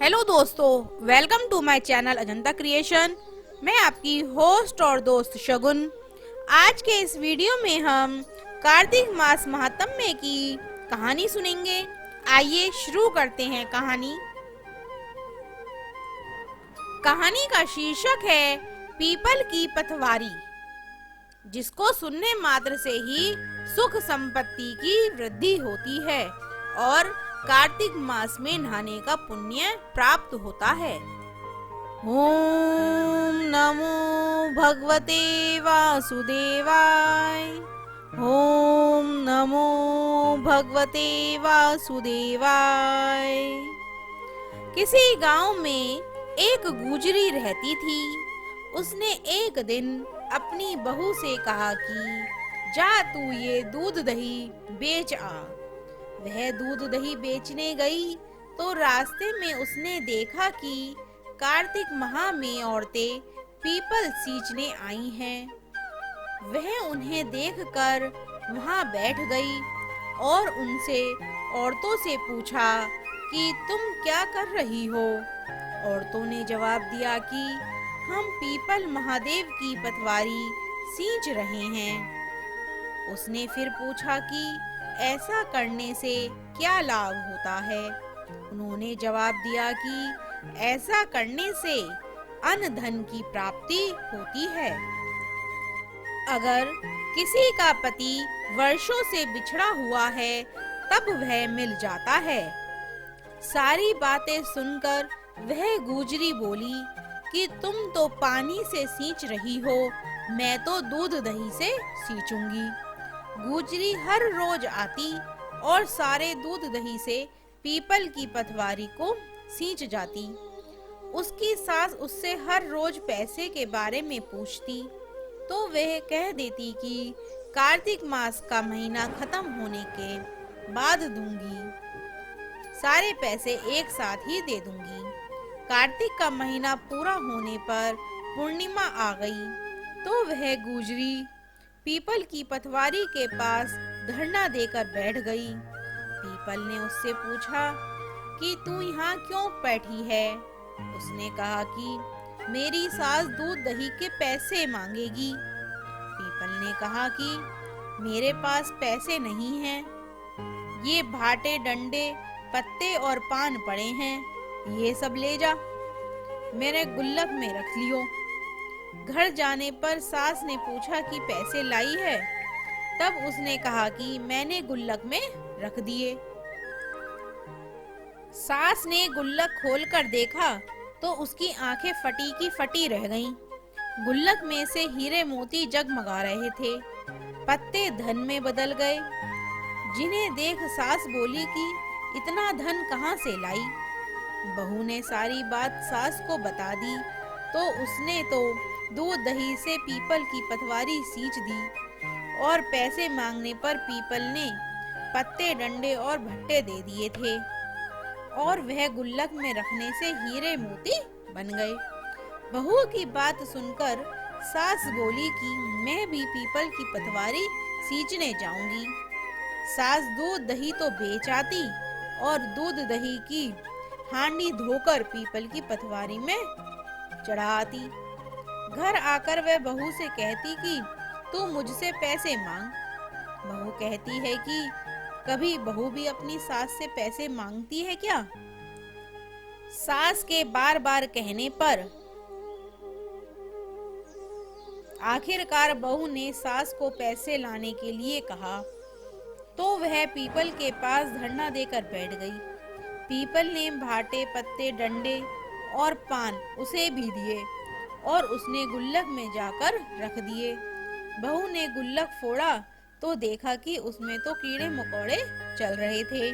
Hello दोस्तों, welcome to my channel Ajanta creation. मैं आपकी होस्ट और दोस्त शगुन। आज के इस वीडियो में हम कार्तिक मास महात्म्य की कहानी सुनेंगे। आइए शुरू करते हैं कहानी। कहानी का शीर्षक है पीपल की पतवारी, जिसको सुनने मात्र से ही सुख संपत्ति की वृद्धि होती है और कार्तिक मास में नहाने का पुण्य प्राप्त होता है। ओम नमो भगवते वासुदेवाय। ओम नमो भगवते वासुदेवाय। किसी गांव में एक गुजरी रहती थी। उसने एक दिन अपनी बहू से कहा कि जा तू ये दूध दही बेच आ। वह दूध दही बेचने गई तो रास्ते में उसने देखा कि कार्तिक माह में औरतें पीपल सींचने आई हैं। वह उन्हें देखकर वहां बैठ गई और उनसे औरतों से पूछा कि तुम क्या कर रही हो। औरतों ने जवाब दिया कि हम पीपल महादेव की पतवारी सींच रहे हैं। उसने फिर पूछा कि ऐसा करने से क्या लाभ होता है। उन्होंने जवाब दिया कि ऐसा करने से अन्न धन की प्राप्ति होती है। अगर किसी का पति वर्षों से बिछड़ा हुआ है तब वह मिल जाता है। सारी बातें सुनकर वह गुजरी बोली कि तुम तो पानी से सींच रही हो, मैं तो दूध दही से सींचूंगी। गुजरी हर रोज आती और सारे दूध दही से पीपल की पतवारी को सींच जाती। उसकी सास उससे हर रोज पैसे के बारे में पूछती तो वह कह देती कि कार्तिक मास का महीना खत्म होने के बाद दूंगी, सारे पैसे एक साथ ही दे दूंगी। कार्तिक का महीना पूरा होने पर पूर्णिमा आ गई तो वह गुजरी पीपल की पतवारी के पास धरना देकर बैठ गई। पीपल ने उससे पूछा कि तू यहाँ क्यों बैठी है। उसने कहा कि मेरी सास दूध दही के पैसे मांगेगी। पीपल ने कहा कि मेरे पास पैसे नहीं हैं, ये भाटे डंडे पत्ते और पान पड़े हैं, ये सब ले जा, मेरे गुल्लक में रख लियो। घर जाने पर सास ने पूछा कि पैसे लाई है। तब उसने कहा कि मैंने गुल्लक में रख दिए। सास ने गुल्लक खोलकर देखा तो उसकी आंखें फटी की फटी रह गईं। गुल्लक में से हीरे मोती जगमगा रहे थे। पत्ते धन में बदल गए, जिन्हें देख सास बोली कि इतना धन कहाँ से लाई। बहू ने सारी बात सास को बता दी तो उसने तो दूध दही से पीपल की पतवारी सींच दी और पैसे मांगने पर पीपल ने पत्ते डंडे और भट्टे दे दिए थे और वह गुल्लक में रखने से हीरे मोती बन गए। बहू की बात सुनकर सास बोली कि मैं भी पीपल की पतवारी सींचने जाऊंगी। सास दूध दही तो बेच आती और दूध दही की हांडी धोकर पीपल की पतवारी में चढ़ा आती। घर आकर वह बहू से कहती कि तू मुझसे पैसे मांग। बहू कहती है कि कभी बहू भी अपनी सास से पैसे मांगती है क्या। सास के बार बार कहने पर आखिरकार बहू ने सास को पैसे लाने के लिए कहा तो वह पीपल के पास धरना देकर बैठ गई। पीपल ने भाटे पत्ते डंडे और पान उसे भी दिए और उसने गुल्लक में जाकर रख दिए। बहू ने गुल्लक फोड़ा तो देखा कि उसमें तो कीड़े मकोड़े चल रहे थे।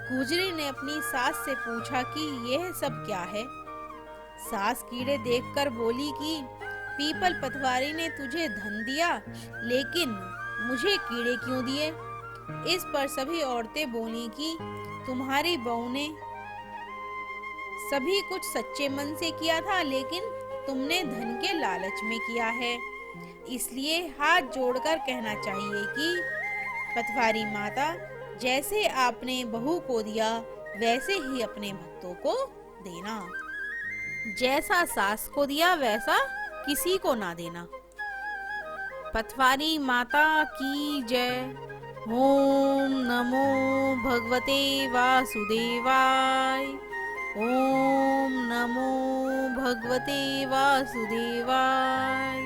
गुजरी ने अपनी सास से पूछा कि यह सब क्या है। सास कीड़े देखकर बोली कि पीपल पतवारी ने तुझे धन दिया, लेकिन मुझे कीड़े क्यों दिए। इस पर सभी औरतें बोली कि तुम्हारी बहू ने सभी कुछ सच्चे मन से किया था, लेकिन तुमने धन के लालच में किया है। इसलिए हाथ जोड़कर कहना चाहिए कि पतवारी माता, जैसे आपने बहू को दिया वैसे ही अपने भक्तों को देना। जैसा सास को दिया वैसा किसी को ना देना। पटवारी माता की जय। ओम नमो भगवते वासुदेवाय। ओम नमो भगवते वासुदेवाय।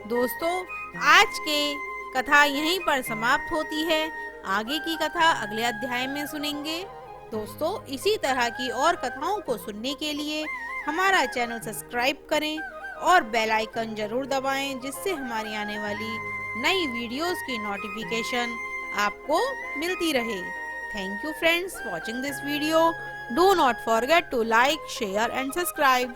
दोस्तों, आज के कथा यहीं पर समाप्त होती है। आगे की कथा अगले अध्याय में सुनेंगे। दोस्तों, इसी तरह की और कथाओं को सुनने के लिए हमारा चैनल सब्सक्राइब करें और बेल आइकन जरूर दबाएं, जिससे हमारी आने वाली नई वीडियोस की नोटिफिकेशन आपको मिलती रहे। Thank you friends watching this video. Do not forget to like, share and subscribe.